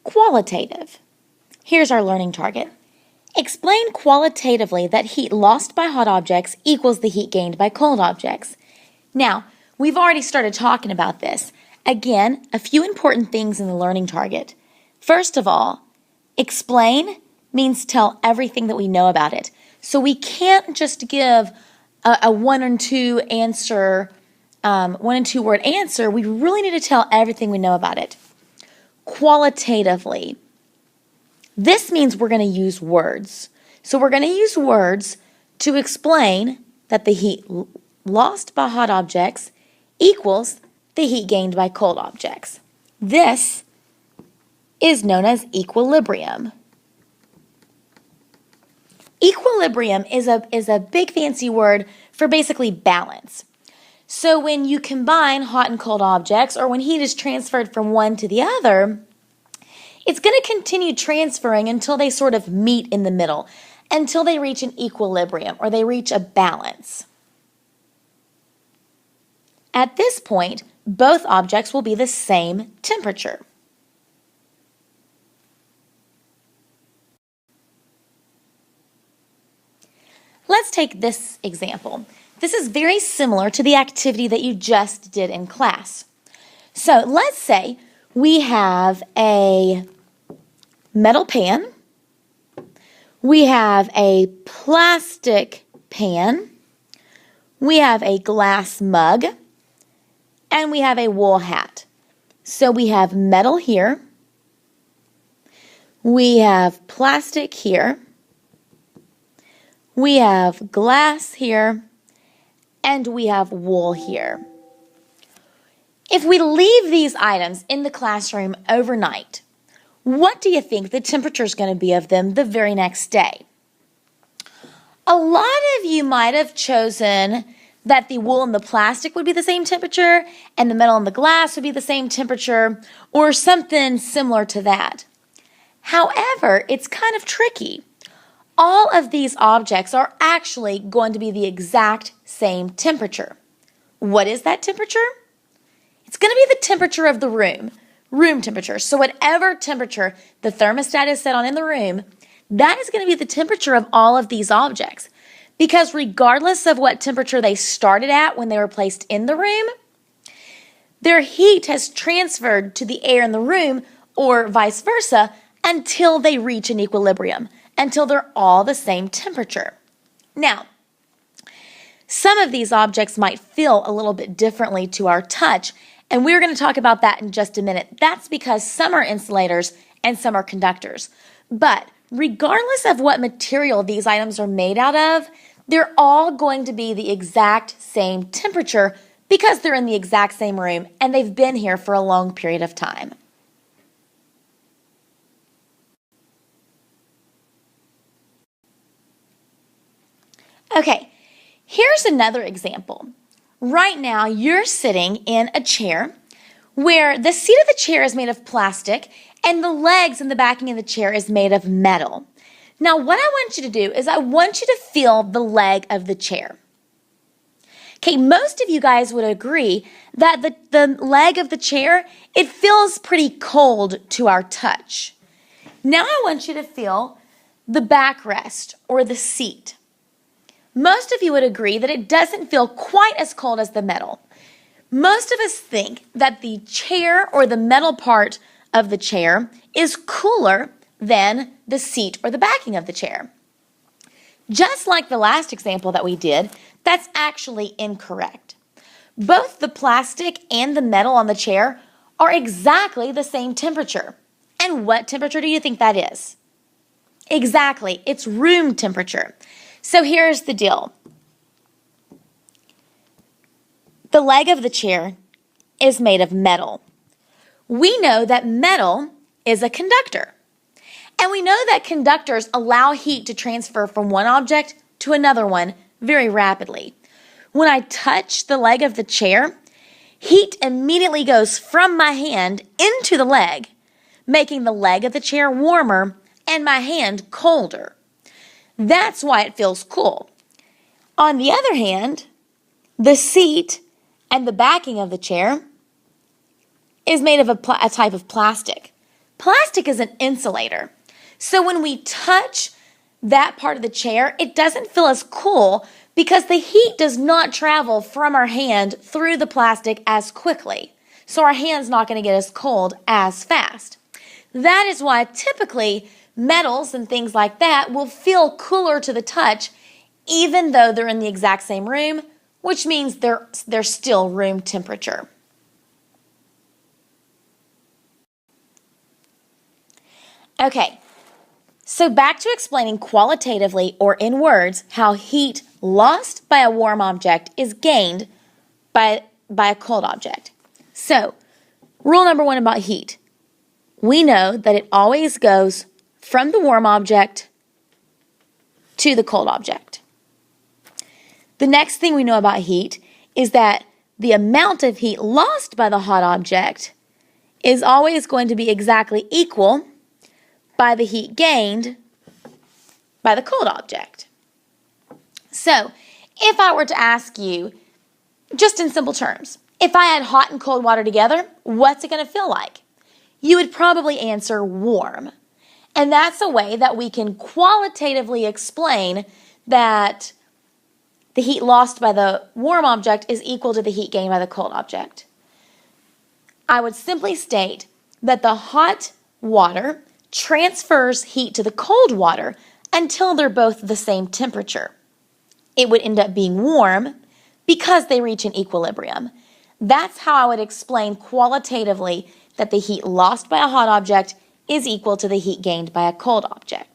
Qualitative. Here's our learning target. Explain qualitatively that heat lost by hot objects equals the heat gained by cold objects. Now, we've already started talking about this. Again, a few important things in the learning target. First of all, explain means tell everything that we know about it. So we can't just give a one and two word answer. We really need to tell everything we know about it. Qualitatively. This means we're going to use words. So we're going to use words to explain that the heat lost by hot objects equals the heat gained by cold objects. This is known as equilibrium. Equilibrium is a big fancy word for basically balance. So when you combine hot and cold objects, or when heat is transferred from one to the other, it's going to continue transferring until they sort of meet in the middle, until they reach an equilibrium or they reach a balance. At this point, both objects will be the same temperature. Let's take this example. This is very similar to the activity that you just did in class. So let's say we have a metal pan, we have a plastic pan, we have a glass mug, and we have a wool hat. So we have metal here, we have plastic here, we have glass here, and we have wool here. If we leave these items in the classroom overnight, what do you think the temperature is going to be of them the very next day? A lot of you might have chosen that the wool and the plastic would be the same temperature and the metal and the glass would be the same temperature, or something similar to that. However, it's kind of tricky. All of these objects are actually going to be the exact same temperature. What is that temperature? It's going to be the temperature of the room temperature. So whatever temperature the thermostat is set on in the room, that is going to be the temperature of all of these objects. Because regardless of what temperature they started at when they were placed in the room, their heat has transferred to the air in the room, or vice versa, until they reach an equilibrium, until they're all the same temperature. Now, some of these objects might feel a little bit differently to our touch, and we're going to talk about that in just a minute. That's because some are insulators and some are conductors. But regardless of what material these items are made out of, they're all going to be the exact same temperature because they're in the exact same room and they've been here for a long period of time. Okay, here's another example. Right now, you're sitting in a chair where the seat of the chair is made of plastic and the legs and the backing of the chair is made of metal. Now, what I want you to do is I want you to feel the leg of the chair. Okay, most of you guys would agree that the leg of the chair, it feels pretty cold to our touch. Now I want you to feel the backrest or the seat. Most of you would agree that it doesn't feel quite as cold as the metal. Most of us think that the chair or the metal part of the chair is cooler than the seat or the backing of the chair. Just like the last example that we did, that's actually incorrect. Both the plastic and the metal on the chair are exactly the same temperature. And what temperature do you think that is? Exactly, it's room temperature. So here's the deal. The leg of the chair is made of metal. We know that metal is a conductor. And we know that conductors allow heat to transfer from one object to another one very rapidly. When I touch the leg of the chair, heat immediately goes from my hand into the leg, making the leg of the chair warmer and my hand colder. That's why it feels cool. On the other hand, the seat and the backing of the chair is made of a type of plastic. Plastic is an insulator. So when we touch that part of the chair, it doesn't feel as cool because the heat does not travel from our hand through the plastic as quickly. So our hand's not going to get as cold as fast. That is why typically metals and things like that will feel cooler to the touch even though they're in the exact same room, which means they're still room temperature. Okay, so back to explaining qualitatively or in words how heat lost by a warm object is gained by a cold object. So, rule number 1 about heat. We know that it always goes from the warm object to the cold object. The next thing we know about heat is that the amount of heat lost by the hot object is always going to be exactly equal by the heat gained by the cold object. So, if I were to ask you, just in simple terms, if I had hot and cold water together, what's it going to feel like? You would probably answer warm. And that's a way that we can qualitatively explain that the heat lost by the warm object is equal to the heat gained by the cold object. I would simply state that the hot water transfers heat to the cold water until they're both the same temperature. It would end up being warm because they reach an equilibrium. That's how I would explain qualitatively that the heat lost by a hot object is equal to the heat gained by a cold object.